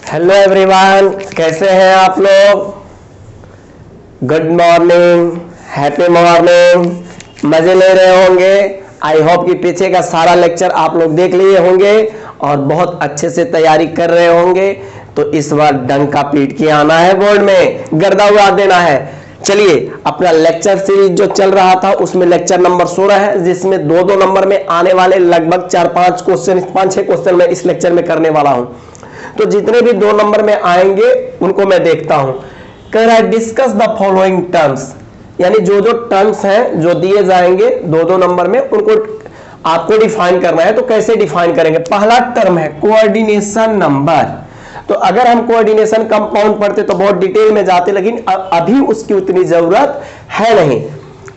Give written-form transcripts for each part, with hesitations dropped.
Hello everyone, कैसे हैं आप लोग। Good morning, happy morning. मजे ले रहे होंगे। आई होप कि पीछे का सारा लेक्चर आप लोग देख लिए होंगे और बहुत अच्छे से तैयारी कर रहे होंगे। तो इस बार डंका पीट के आना है, बोर्ड में गर्दा उड़ा देना है। चलिए, अपना लेक्चर सीरीज जो चल रहा था उसमें लेक्चर नंबर 16 है, जिसमें दो नंबर में आने वाले लगभग 4-5 क्वेश्चन, 5-6 क्वेश्चन मैं इस लेक्चर में करने वाला हूं। तो जितने भी 2 नंबर में आएंगे उनको मैं देखता हूं। कह रहा है डिस्कस द फॉलोइंग टर्म्स, यानी जो टर्म्स हैं जो दिए जाएंगे 2 नंबर में, उनको आपको डिफाइन करना है। तो कैसे डिफाइन करेंगे। पहला टर्म है कोऑर्डिनेशन नंबर। तो अगर हम कोऑर्डिनेशन कंपाउंड पढ़ते तो बहुत डिटेल में जाते, लेकिन अभी उसकी उतनी जरूरत है नहीं।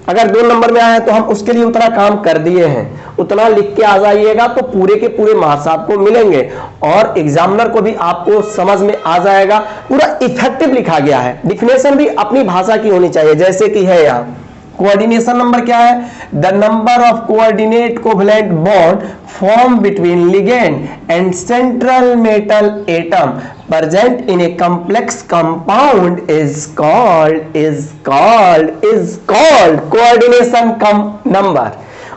अगर 2 नंबर में आया तो हम उसके लिए उतना काम कर दिए हैं, उतना लिख के आ जाइएगा तो पूरे के पूरे मार्क्स आपको मिलेंगे और एग्जामिनर को भी आपको समझ में आ जाएगा। पूरा इफेक्टिव लिखा गया है। डिफिनेशन भी अपनी भाषा की होनी चाहिए, जैसे कि है यहाँ कोऑर्डिनेशन नंबर क्या है। The number of coordinate covalent bond form between ligand and central metal atom present in a complex compound is called coordination number.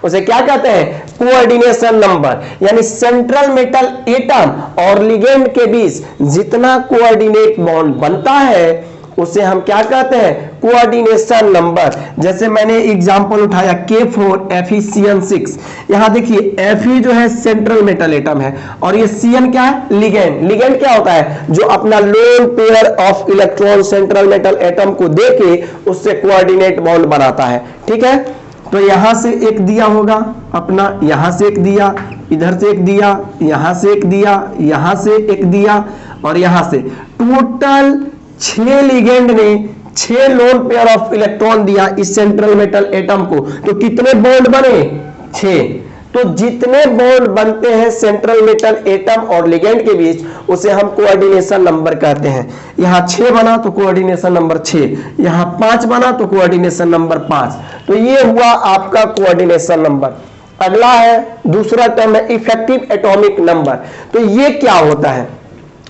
उसे क्या कहते हैं, कोऑर्डिनेशन नंबर। यानी सेंट्रल मेटल एटम और लिगेंड के बीच जितना कोऑर्डिनेट बॉन्ड बनता है उसे हम क्या कहते हैं, कोऑर्डिनेशन नंबर। जैसे मैंने एग्जांपल उठाया K4FeCN6। यहां देखिए Fe जो है सेंट्रल मेटल एटम है और ये Cn क्या है, लिगेंड। लिगेंड क्या होता है, जो अपना lone pair of electron central metal atom को देके उससे कोऑर्डिनेट बॉन्ड बनाता है। ठीक है, तो यहां से एक दिया होगा अपना, यहां से एक दिया, इधर से एक दिया, यहां से एक दिया, यहां से एक दिया और यहां से टोटल 6 लिगेंड ने 6 लोन पेयर ऑफ इलेक्ट्रॉन दिया इस सेंट्रल मेटल एटम को। तो कितने बॉन्ड बने, 6। तो जितने बॉन्ड बनते हैं सेंट्रल मेटल एटम और लिगेंड के बीच उसे हम कोऑर्डिनेशन नंबर कहते हैं। यहां 6 बना तो कोऑर्डिनेशन नंबर 6, यहां 5 बना तो कोऑर्डिनेशन नंबर 5। तो ये हुआ आपका कोऑर्डिनेशन नंबर। अगला है दूसरा टर्म है इफेक्टिव एटॉमिक नंबर। तो ये क्या होता है,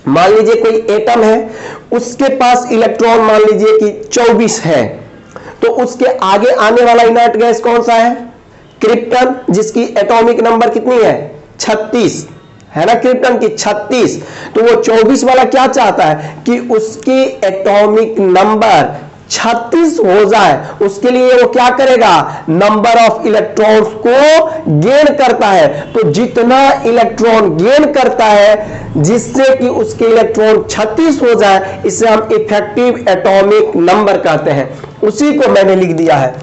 मान लीजिए कोई एटम है, उसके पास इलेक्ट्रॉन मान लीजिए कि 24 है, तो उसके आगे आने वाला इनर्ट गैस कौन सा है, क्रिप्टन, जिसकी एटॉमिक नंबर कितनी है, 36 है ना, क्रिप्टन की 36। तो वो 24 वाला क्या चाहता है कि उसकी एटॉमिक नंबर 36 हो जाए। उसके लिए वो क्या करेगा, नंबर ऑफ इलेक्ट्रॉन्स को गेन करता है। तो जितना इलेक्ट्रॉन गेन करता है जिससे कि उसके इलेक्ट्रॉन 36 हो जाए, इसे हम इफेक्टिव एटॉमिक नंबर कहते हैं। उसी को मैंने लिख दिया है,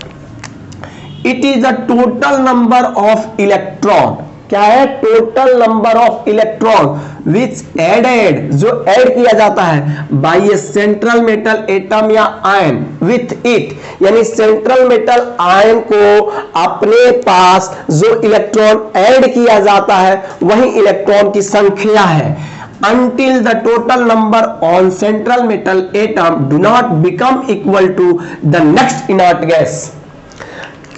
it is the total number of electron. क्या है, total number of electron which added, जो ऐड किया जाता है by a central metal atom या आयन विथ इट, यानी सेंट्रल मेटल आयन को अपने पास जो इलेक्ट्रॉन ऐड किया जाता है वही इलेक्ट्रॉन की संख्या है। Until the total number on central metal atom do not become equal to the next inert gas,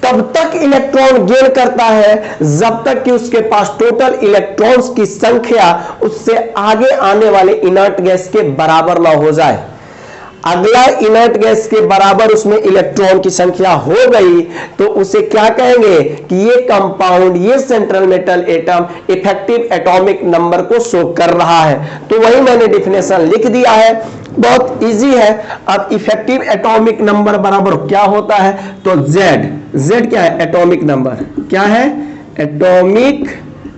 तब तक इलेक्ट्रॉन गेन करता है जब तक कि उसके पास टोटल इलेक्ट्रॉन्स की संख्या उससे आगे आने वाले इनर्ट गैस के बराबर ना हो जाए। अगला इनर्ट गैस के बराबर उसमें इलेक्ट्रॉन की संख्या हो गई तो उसे क्या कहेंगे कि ये कंपाउंड, ये central metal atom effective atomic number को शो कर रहा है। तो वही मैंने डिफिनेशन लिख दिया है, बहुत इजी है। अब इफेक्टिव एटॉमिक नंबर बराबर क्या होता है, तो Z क्या है, एटॉमिक नंबर। क्या है, एटॉमिक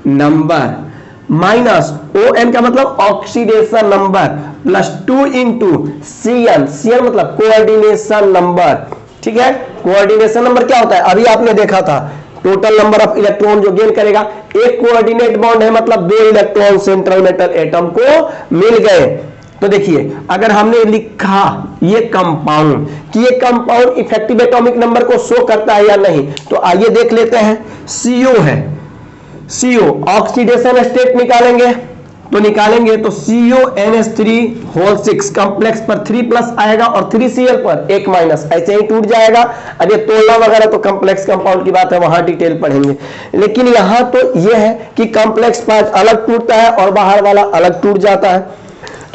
नंबर माइनस ON का मतलब oxidation number plus 2 into CN मतलब कोऑर्डिनेशन नंबर। ठीक है, कोऑर्डिनेशन नंबर क्या होता है, अभी आपने देखा था टोटल नंबर ऑफ इलेक्ट्रॉन जो गेन करेगा। एक कोऑर्डिनेट बॉन्ड है मतलब 2 इलेक्ट्रॉन सेंट्रल मेटल एटम को मिल गए। तो देखिए, अगर हमने लिखा ये कंपाउंड कि ये कंपाउंड इफेक्टिव एटॉमिक नंबर को शो करता है या नहीं, तो आइए देख लेते हैं। CO है, CO ऑक्सीडेशन स्टेट निकालेंगे तो CONH3 कॉम्प्लेक्स पर 3+ आएगा और 3Cl पर 1- ऐसे ही टूट जाएगा। अब ये तोड़ना वगैरह तो कॉम्प्लेक्स कंपाउंड की बात है, वहां डिटेल पढ़ेंगे। लेकिन यहां तो ये है कि कॉम्प्लेक्स पार्ट अलग टूटता है और बाहर वाला अलग टूट जाता है।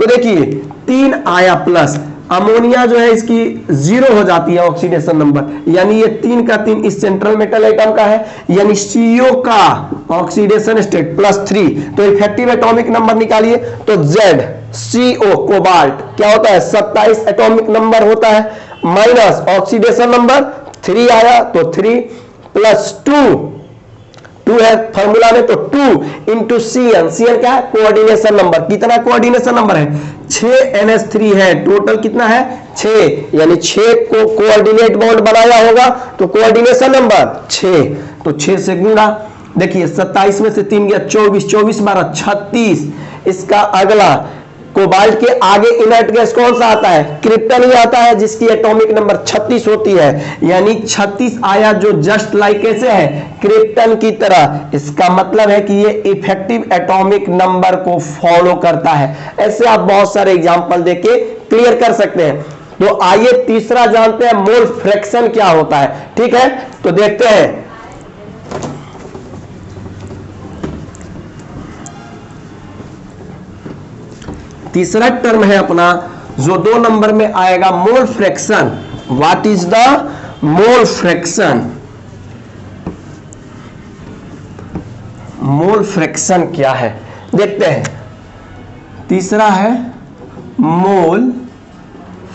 तो देखिए 3 आया प्लस, अमोनिया जो है इसकी 0 हो जाती है ऑक्सीडेशन नंबर, यानी ये 3 का 3 इस सेंट्रल मेटल एटम का है, यानी CO का ऑक्सीडेशन स्टेट +3। तो इफेक्टिव एटॉमिक नंबर निकालिए, तो ZCO कोबाल्ट क्या होता है 27 एटॉमिक नंबर होता है, माइनस ऑक्सीडेशन नंबर 3 आया तो 3 प्लस 2 है फॉर्मूला में, तो 2 इंटू CN, CN क्या है कोऑर्डिनेशन नंबर, कितना कोऑर्डिनेशन नंबर है 6 NH3 है, टोटल कितना है 6, यानी 6 को कोऑर्डिनेट बॉन्ड बनाया होगा तो कोऑर्डिनेशन नंबर 6, तो 6 से गुणा, देखिए 27 में से 3 गया 24, 24 12 36। इसका अगला कोबाल्ट के आगे इनर्ट गैस कौन सा आता है, क्रिप्टन ही आता है, जिसकी एटॉमिक नंबर 36 होती है, यानी 36 आया जो जस्ट लाइक कैसे है क्रिप्टन की तरह। इसका मतलब है कि ये इफेक्टिव एटॉमिक नंबर को फॉलो करता है। ऐसे आप बहुत सारे एग्जांपल देके क्लियर कर सकते हैं। तो आइए तीसरा जानते हैं मोल फ्रैक्शन क्या होता है। ठीक है, तो देखते हैं। तीसरा टर्म है अपना जो 2 नंबर में आएगा mole fraction. What is the mole fraction? Mole fraction क्या है देखते हैं। तीसरा है मोल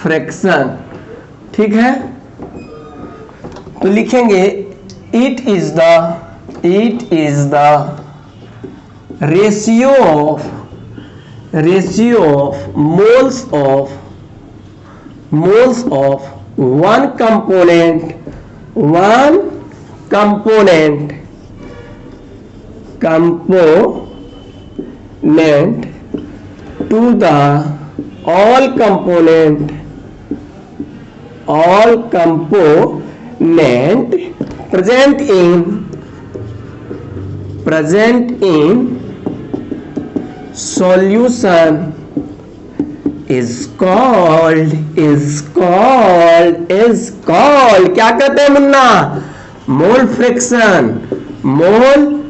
फ्रैक्शन, ठीक है, तो लिखेंगे it is the ratio of moles of one component to the all component present in solution is called क्या कहते हैं Munna? Mole fraction. Mole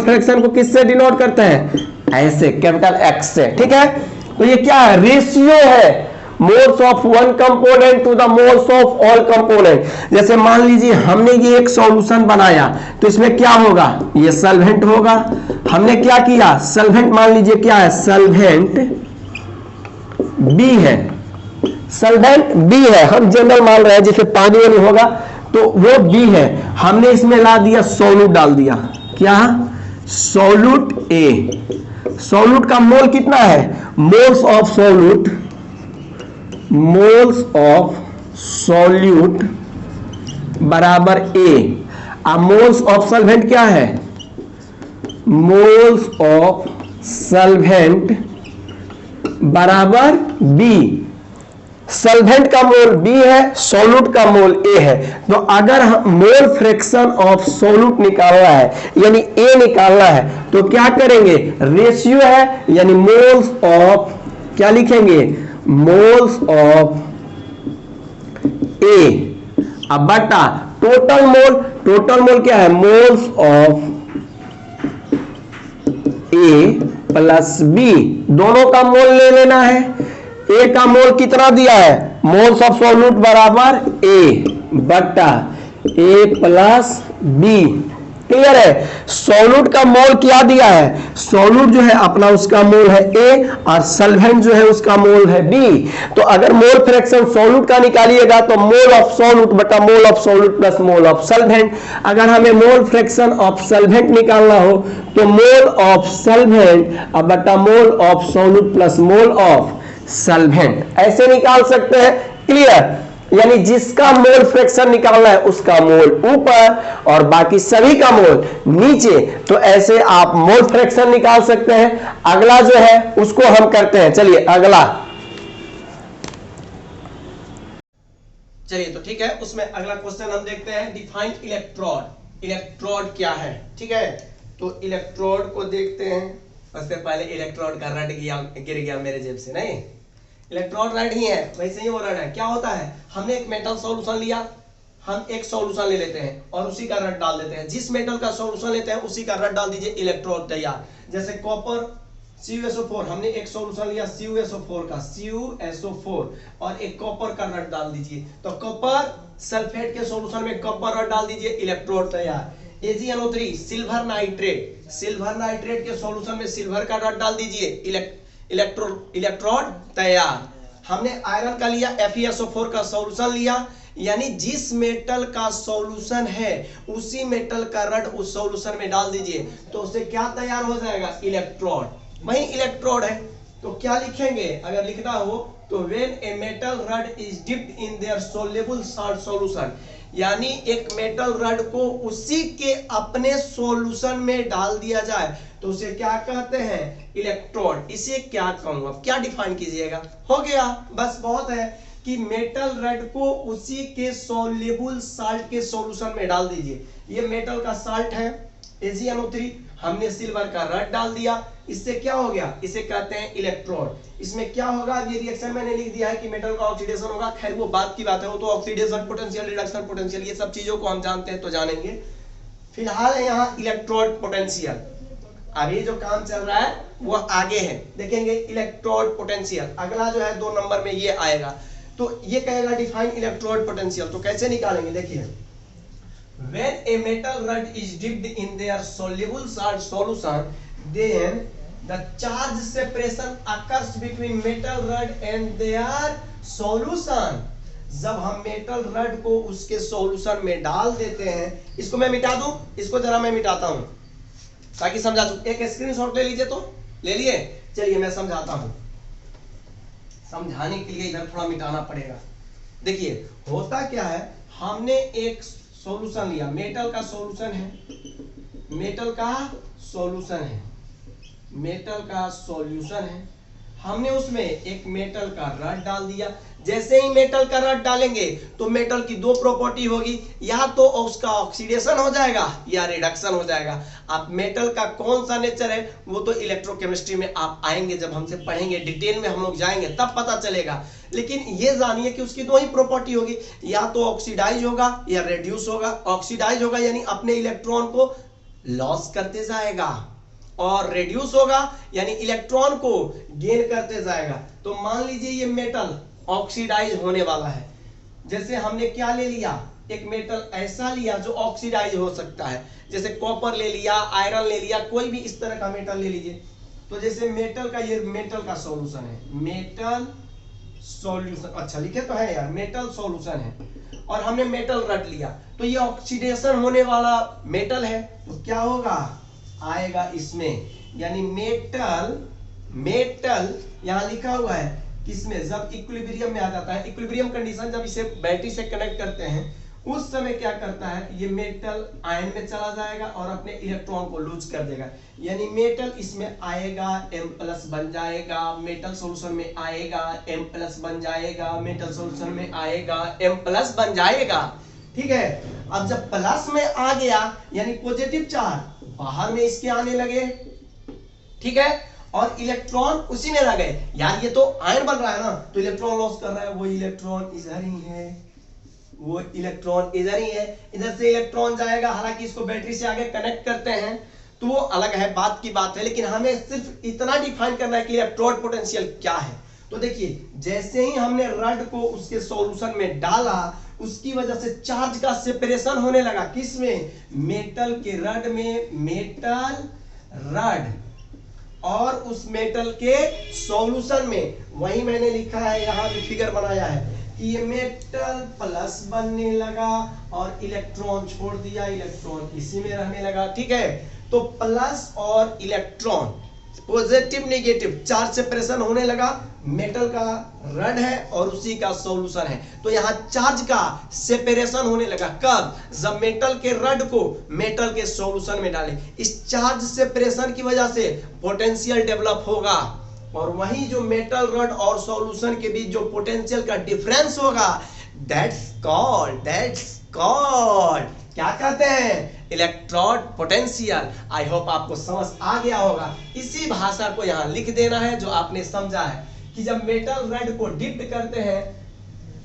fraction को किससे डिनोट करते हैं? ऐसे कैपिटल X से, ठीक है। तो ये क्या है? रेशियो है moles of one component to the moles of all component. जैसे मान लीजिए हमने ये एक सॉल्यूशन बनाया, तो इसमें क्या होगा? ये सॉल्वेंट होगा। हमने क्या किया? सॉल्वेंट मान लीजिए क्या है? सॉल्वेंट B है, सॉल्वेंट B है, हम जनरल मान रहे हैं, जैसे पानी वानी होगा तो वो B है। हमने इसमें ला दिया सॉल्यूट, डाल दिया क्या? Solute A। सॉल्यूट का मोल कितना है? मोल्स ऑफ सॉल्यूट बराबर A। अब मोल्स ऑफ सॉल्वेंट क्या है? मोल्स ऑफ सॉल्वेंट बराबर B। सॉल्वेंट का मोल B है, सॉल्यूट का मोल A है। तो अगर हम मोल फ्रैक्शन ऑफ सॉल्यूट निकालना है, यानी A निकालना है, तो क्या करेंगे? रेशियो है, यानी मोल्स ऑफ, क्या लिखेंगे? मोल्स ऑफ A अब बटा टोटल मोल क्या है? Moles of A plus B, दोनों का मोल ले लेना है। A का मोल कितना दिया है? मोल्स ऑफ सॉल्यूट बराबर A बटा A प्लस B। क्लियर है? सॉल्यूट का मोल क्या दिया है? सॉल्यूट जो है अपना उसका मोल है A और सॉल्वेंट जो है उसका मोल है B। तो अगर मोल फ्रैक्शन सॉल्यूट का निकालिएगा तो मोल ऑफ सॉल्यूट बटा mole of solute plus mole of solvent. अगर हमें मोल फ्रैक्शन ऑफ सॉल्वेंट निकालना हो तो मोल ऑफ सॉल्वेंट बटा mole of solute plus mole of solvent, ऐसे निकाल सकते हैं। क्लियर? यानी जिसका मोल फ्रैक्शन निकालना है उसका मोल ऊपर और बाकी सभी का मोल नीचे। तो ऐसे आप मोल फ्रैक्शन निकाल सकते हैं। अगला जो है उसको हम करते हैं। चलिए अगला, चलिए तो ठीक है, उसमें अगला क्वेश्चन हम देखते हैं। Define electrode. इलेक्ट्रोड क्या है? ठीक है, तो इलेक्ट्रोड को देखते हैं। उससे पहले इलेक्ट्रोड का रड गिर गया मेरे जेब से। नहीं, इलेक्ट्रॉन रड ही है, वैसे ही वो रड है। क्या होता है? हमने एक मेटल सॉल्यूशन लिया, हम एक सॉल्यूशन ले लेते हैं और उसी का रड डाल देते हैं। जिस मेटल का सॉल्यूशन लेते हैं उसी का रड डाल दीजिए, इलेक्ट्रोड तैयार। जैसे कॉपर CuSO4 हमने एक सॉल्यूशन लिया CuSO4 का, CuSO4 और एक कॉपर का रड डाल दीजिए। तो कॉपर सल्फेट के सॉल्यूशन में कॉपर रड डाल दीजिए, इलेक्ट्रोड तैयार। AgNO3 silver nitrate, silver nitrate के सॉल्यूशन में सिल्वर का रड डाल दीजिए, इलेक्ट्रोड तैयार। हमने आयरन का लिया, FeSO4 का सॉल्यूशन लिया, यानी जिस मेटल का सॉल्यूशन है उसी मेटल का रड उस सॉल्यूशन में डाल दीजिए, तो उससे क्या तैयार हो जाएगा, इलेक्ट्रोड। वही इलेक्ट्रोड है, तो क्या लिखेंगे, अगर लिखना हो तो when a metal rod is dipped in their soluble salt solution, यानी एक मेटल रड को उसी के अपने सॉल्यूशन में डाल दिया जाए तो उसे क्या कहते हैं, इलेक्ट्रोड। इसे क्या कहूंगा, क्या डिफाइन कीजिएगा, हो गया, बस बहुत है कि मेटल रड को उसी के सोल्युबल साल्ट के सॉल्यूशन में डाल दीजिए। ये मेटल का साल्ट है AgNO3, हमने सिल्वर का रड डाल दिया, इससे क्या हो गया, इसे कहते हैं इलेक्ट्रोड। इसमें क्या होगा, ये रिएक्शन मैंने लिख दिया है कि मेटल का ऑक्सीडेशन होगा, खैर वो बात की बात है, वो तो ऑक्सीडेशन पोटेंशियल, रिडक्शन पोटेंशियल, ये सब चीजों को हम जानते हैं तो जानेंगे। फिलहाल है यहाँ इलेक्ट्रोड पोटेंशियल, अभी जो काम चल रहा है वो आगे है, देखेंगे इलेक्ट्रोड पोटेंशियल, अगला जो है 2 नंबर में ये आएगा। तो ये कहेगा डिफाइन इलेक्ट्रोड पोटेंशियल, तो कैसे निकालेंगे, देखिए when a metal rod is dipped in their soluble salt solution, then the charge separation occurs between metal rod and their solution। जब हम मेटल रड को उसके सॉल्यूशन में डाल देते हैं, इसको मैं मिटा दूं, इसको जरा मैं मिटाता हूं ताकि समझा दूं। एक स्क्रीनशॉट ले लीजिए, तो ले लिए, चलिए मैं समझाता हूं, समझाने के लिए इधर थोड़ा मिटाना पड़ेगा। देखिए होता क्या है, हमने एक सॉल्यूशन लिया, मेटल का सॉल्यूशन है, मेटल का सॉल्यूशन है, मेटल का सॉल्यूशन है, हमने उसमें एक मेटल का रड डाल दिया। जैसे ही मेटल का रड डालेंगे तो मेटल की 2 प्रॉपर्टी होगी, या तो उसका ऑक्सीडेशन हो जाएगा या रिडक्शन हो जाएगा। अब मेटल का कौन सा नेचर है वो तो इलेक्ट्रोकेमिस्ट्री में आप आएंगे, जब हमसे पढ़ेंगे डिटेल में हम लोग जाएंगे तब पता चलेगा। लेकिन ये जानिए कि उसकी 2 ही प्रॉपर्टी होगी, या तो ऑक्सीडाइज होगा या रेड्यूस होगा। ऑक्सीडाइज होगा यानी अपने इलेक्ट्रॉन को लॉस करते जाएगा, और रेड्यूस होगा यानी इलेक्ट्रॉन को गेन करते जाएगा। तो मान लीजिए ये मेटल ऑक्सीडाइज होने वाला है, जैसे हमने क्या ले लिया, एक मेटल ऐसा लिया जो ऑक्सीडाइज हो सकता है, जैसे कॉपर ले लिया, आयरन ले लिया, कोई भी इस तरह का मेटल ले लीजिए। तो जैसे मेटल का, ये मेटल का सॉल्यूशन है, मेटल सॉल्यूशन, अच्छा लिखे तो है यार, मेटल सॉल्यूशन है, और हमने मेटल रड लिया, तो ये ऑक्सीडेशन होने वाला मेटल है, तो क्या होगा, आएगा इसमें, यानी मेटल, मेटल यहां लिखा हुआ है किसमें, जब इक्विलिब्रियम में आ जाता है, इक्विलिब्रियम कंडीशन, जब इसे बैटरी से कनेक्ट करते हैं उस समय क्या करता है, ये मेटल आयन में चला जाएगा और अपने इलेक्ट्रॉन को लूज कर देगा, यानी मेटल इसमें आएगा M+ बन जाएगा, मेटल सॉल्यूशन में आएगा M+ बन जाएगा, मेटल सॉल्यूशन में आएगा M+ बन जाएगा। ठीक है, अब जब प्लस में आ गया यानी पॉजिटिव चार्ज बाहर में इसके आने लगे, ठीक है, और इलेक्ट्रॉन उसी में रह गए। यार ये तो आयन बन रहा है ना, तो इलेक्ट्रॉन लॉस कर रहा है, वो इलेक्ट्रॉन इधर ही है, वो इलेक्ट्रॉन इधर ही है, इधर से इलेक्ट्रॉन जाएगा, हालांकि इसको बैटरी से आगे कनेक्ट करते हैं तो वो अलग है, बात की बात है, लेकिन हमें सिर्फ इतना डिफाइन करना है कि इलेक्ट्रोड पोटेंशियल क्या है। तो देखिए जैसे ही हमने रड को उसके सॉल्यूशन में डाला, उसकी वजह से चार्ज का सेपरेशन होने लगा, किसमें, मेटल के रड में, मेटल रड और उस मेटल के सॉल्यूशन में। वही मैंने लिखा है, यहां भी फिगर बनाया है कि ये मेटल प्लस बनने लगा और इलेक्ट्रॉन छोड़ दिया, इलेक्ट्रॉन इसी में रहने लगा। ठीक है, तो प्लस और electron, positive negative charge separation होने लगा, मेटल का रड है और उसी का सॉल्यूशन है, तो यहां चार्ज का सेपरेशन होने लगा। कब, जब मेटल के रड को मेटल के सॉल्यूशन में डालें, इस चार्ज सेपरेशन की वजह से पोटेंशियल डेवलप होगा, और वही जो मेटल रड और सॉल्यूशन के बीच जो पोटेंशियल का डिफरेंस होगा, दैट्स कॉल्ड क्या कहते हैं, इलेक्ट्रोड पोटेंशियल। आई होप आपको समझ आ गया होगा। इसी भाषा को यहां लिख देना है जो आपने समझा है कि जब मेटल रड को डिप्ड करते हैं,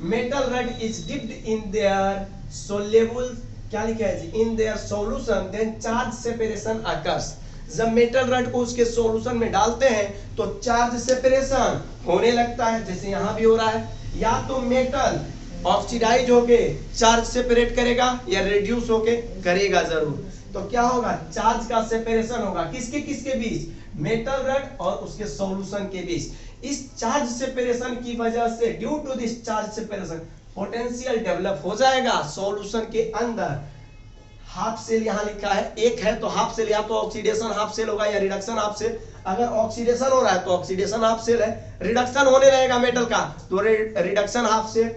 metal rod is dipped in their soluble, क्या लिखा है जी, in their solution, then charge separation occurs. जब मेटल रड को उसके सॉल्यूशन में डालते हैं तो चार्ज सेपरेशन होने लगता है, जैसे यहां भी हो रहा है। या तो मेटल ऑक्सीडाइज होके चार्ज सेपरेट करेगा या रिड्यूस होके करेगा जरूर। तो क्या होगा, चार्ज का सेपरेशन होगा किसके किसके बीच, मेटल रड और उसके सॉल्यूशन के बीच। इस चार्ज सेपरेशन की वजह से, due to this charge separation, potential develop हो जाएगा सॉल्यूशन के अंदर। हाफ सेल यहां लिखा है, एक है तो हाफ सेल, या तो ऑक्सीडेशन हाफ सेल होगा या रिडक्शन हाफ सेल। अगर ऑक्सीडेशन हो रहा है तो ऑक्सीडेशन हाफ सेल है, रिडक्शन होने रहेगा मेटल का तो रिडक्शन हाफ सेल।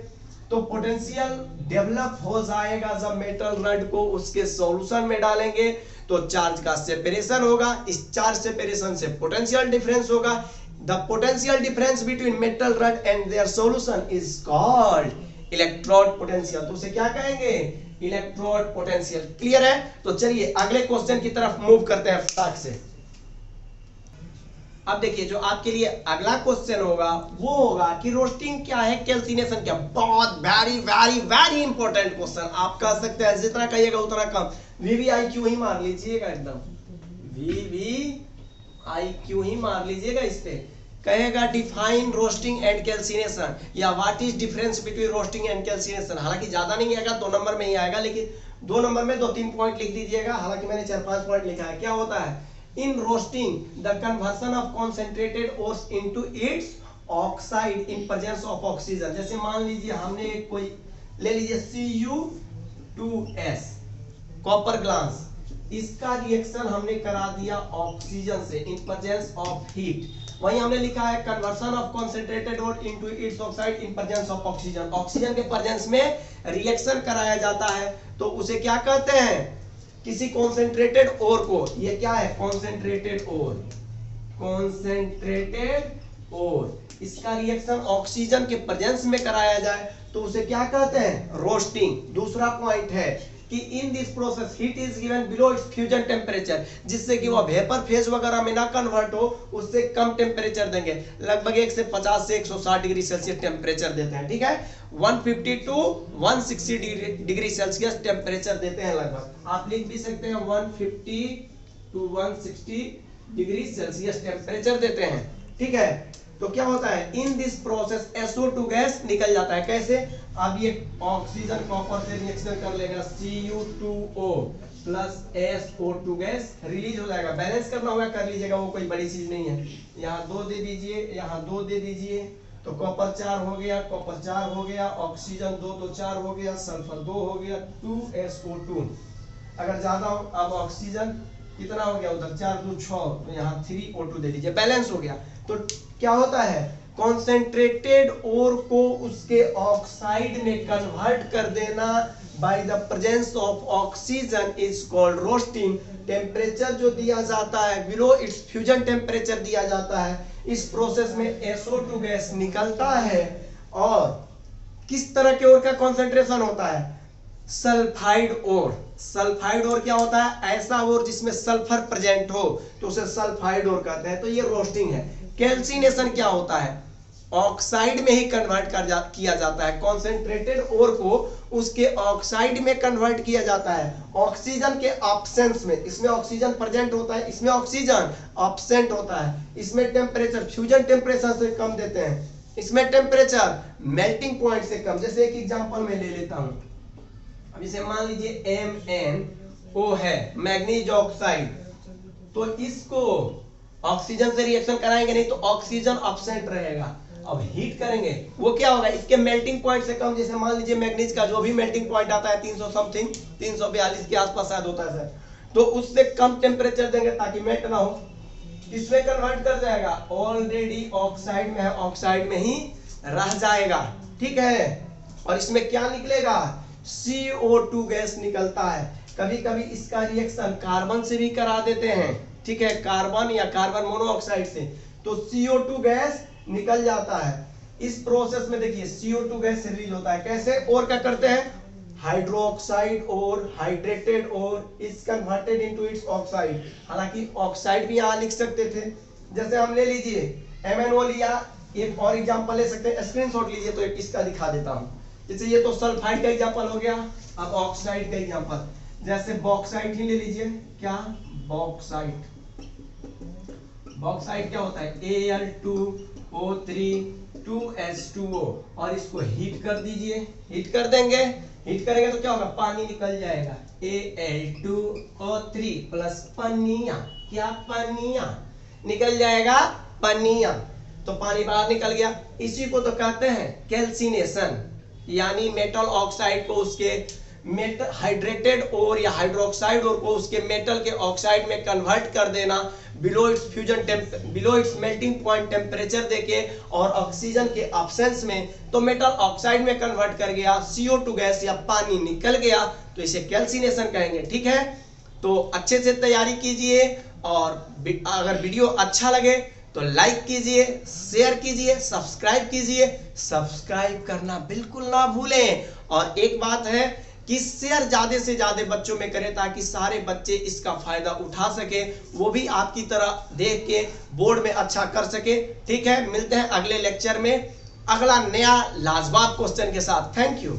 तो पोटेंशियल डेवलप हो जाएगा जब मेटल रड को उसके सॉल्यूशन में डालेंगे तो चार्ज का सेपरेशन होगा। इस चार्ज सेपरेशन से पोटेंशियल डिफरेंस होगा। The potential difference between metal rod and their solution is called electrode potential. तो उसे क्या कहेंगे, इलेक्ट्रोड पोटेंशियल। क्लियर है? तो चलिए अगले क्वेश्चन की तरफ मूव करते हैं फटाक से। अब देखिए जो आपके लिए अगला क्वेश्चन होगा वो होगा कि रोस्टिंग क्या है, कैल्सिनेशन क्या। बहुत very very very important question. आप कह सकते हैं जितना कहिएगा उतना कम, वीवीआईक्यू ही मार लीजिएगा, एकदम वीवीआईक्यू ही मार लीजिएगा। इस पे कहेगा डिफाइन रोस्टिंग एंड कैल्सिनेशन या what is difference between roasting and calcination. हालांकि ज्यादा नहीं आएगा, 2 नंबर में ही आएगा, लेकिन 2 नंबर में 2-3 पॉइंट लिख दीजिएगा। हालांकि मैंने 4-5 पॉइंट लिखा है। क्या होता है, in roasting the conversion of concentrated ores into its oxide in presence of oxygen। जैसे मान लीजिए हमने एक कोई ले लीजिए Cu2S कॉपर ग्लास, इसका रिएक्शन हमने करा दिया ऑक्सीजन से इन प्रेजेंस ऑफ हीट। वहीं हमने लिखा है conversion of concentrated ore into its oxide in presence of oxygen. Oxygen के प्रेजेंस में रिएक्शन कराया जाता है तो उसे क्या कहते हैं, किसी कॉन्सेंट्रेटेड ओर को, ये क्या है कॉन्सेंट्रेटेड ओर, कॉन्सेंट्रेटेड ओर, इसका रिएक्शन ऑक्सीजन के प्रेजेंस में कराया जाए तो उसे क्या कहते हैं, रोस्टिंग। दूसरा पॉइंट है कि in this process heat is given below it's fusion temperature, जिससे कि वह वेपर फेज वगैरह में ना कन्वर्ट हो, उससे कम टेम्परेचर देंगे। लगभग 1 से 50 से 160 डिग्री सेल्सियस टेम्परेचर देते हैं। ठीक है, 150 टू 160 डिग्री सेल्सियस टेम्परेचर देते हैं लगभग। आप लिख भी सकते हैं 150 टू 160 डिग्री सेल्सियस टेम्परेचर देते हैं। ठीक है, तो क्या होता है, in this process SO2 gas निकल जाता है। कैसे, अब ये ऑक्सीजन कॉपर से रिएक्शन कर लेगा, Cu2O plus SO2 gas release हो जाएगा। बैलेंस करना होगा, कर लीजिएगा, वो कोई बड़ी चीज नहीं है। यहाँ 2 दे दीजिए, यहाँ 2 दे दीजिए, तो कॉपर 4 हो गया, कॉपर 4 हो गया, ऑक्सीजन 2 तो 4 हो गया, सल्फर 2 हो गया, 2SO2। अगर ज्यादा हो, अब ऑक्सीजन कितना हो गया उधर, 4 2 6, तो यहाँ 3O2 दे दीजिए, बैलेंस हो गया। तो क्या होता है, कॉन्सेंट्रेटेड ओर को उसके ऑक्साइड में कन्वर्ट कर देना by the presence of oxygen is called roasting. Temperature जो दिया जाता है बिलो इट्स फ्यूजन टेम्परेचर दिया जाता है। इस प्रोसेस में SO2 गैस निकलता है और किस तरह के ओर का कॉन्सेंट्रेशन होता है, सल्फाइड ओर। सल्फाइड ओर क्या होता है, ऐसा ओर जिसमें सल्फर प्रेजेंट हो तो उसे सल्फाइड ओर कहते हैं। तो ये रोस्टिंग है। कैल्सिनेशन क्या होता है, ऑक्साइड में ही कन्वर्ट किया जाता है। कॉन्सेंट्रेटेड ओर को उसके ऑक्साइड में कन्वर्ट किया जाता है ऑक्सीजन के एब्सेंस में। इसमें ऑक्सीजन प्रेजेंट होता है, इसमें ऑक्सीजन एब्सेंट होता है। इसमें टेम्परेचर फ्यूजन टेम्परेचर से कम देते हैं, इसमें टेम्परेचर मेल्टिंग पॉइंट से कम। जैसे एक एग्जांपल मैं ले लेता हूं, अब इसे मान लीजिए MnO है, मैग्नीज ऑक्साइड। तो इसको ऑक्सीजन से रिएक्शन कराएंगे नहीं तो ऑक्सीजन एब्सेंट रहेगा। अब हीट करेंगे, वो क्या होगा, इसके मेल्टिंग पॉइंट से कम। जैसे मान लीजिए मैग्नीज का जो भी मेल्टिंग पॉइंट आता है 300 समथिंग, 342 के आसपास शायद होता है, तो उससे कम टेम्परेचर देंगे ताकि मेल्ट ना हो। इसमें कन्वर्ट कर जाएगा, ऑलरेडी ऑक्साइड में है, ऑक्साइड में ही रह जाएगा। ठीक है, और इसमें क्या निकलेगा, CO2 गैस निकलता है। कभी कभी इसका रिएक्शन कार्बन से भी करा देते हैं। ठीक है, कार्बन या कार्बन मोनोऑक्साइड से, तो CO2 गैस निकल जाता है। इस प्रोसेस में देखिए CO2 गैस रिलीज होता है। कैसे, और क्या करते हैं, हाइड्रोक्साइड और हाइड्रेटेड और is converted into its oxide. हालांकि ऑक्साइड भी यहां लिख सकते थे। जैसे हम ले लीजिए MnO लिया, एक और एग्जांपल ले सकते हैं, स्क्रीनशॉट लीजिए तो एक इसका दिखा देता हूं। जैसे ये तो सल्फाइड का एग्जांपल हो गया, अब ऑक्साइड का एग्जांपल, जैसे बॉक्साइट ही ले लीजिए। क्या, बॉक्साइट। बॉक्साइड क्या होता है Al2O3 2H2O, और इसको हीट कर दीजिए, हीट कर देंगे, हीट करेंगे तो क्या होगा, पानी निकल जाएगा, Al2O3 प्लस पनिया, क्या पनिया निकल जाएगा, पनिया, तो पानी बाहर निकल गया। इसी को तो कहते हैं कैल्सिनेशन, यानी मेटल ऑक्साइड को उसके मेटल हाइड्रेटेड और या हाइड्रोक्साइड और को उसके मेटल के ऑक्साइड में कन्वर्ट कर देना below it's fusion below it's melting point temperature देके, और ऑक्सीजन के एब्सेंस में तो मेटल ऑक्साइड में कन्वर्ट कर गया, CO2 गैस या पानी निकल गया, तो इसे कैल्सिनेशन कहेंगे। ठीक है, तो अच्छे से तैयारी कीजिए, और अगर वीडियो अच्छा लगे तो लाइक कीजिए, शेयर कीजिए, सब्सक्राइब कीजिए, सब्सक्राइब करना बिल्कुल ना भूलें। और एक बात है कि शेयर ज्यादा से ज्यादा बच्चों में करें ताकि सारे बच्चे इसका फायदा उठा सके, वो भी आपकी तरह देख के बोर्ड में अच्छा कर सके। ठीक है, मिलते हैं अगले लेक्चर में अगला नया लाजवाब क्वेश्चन के साथ। Thank you.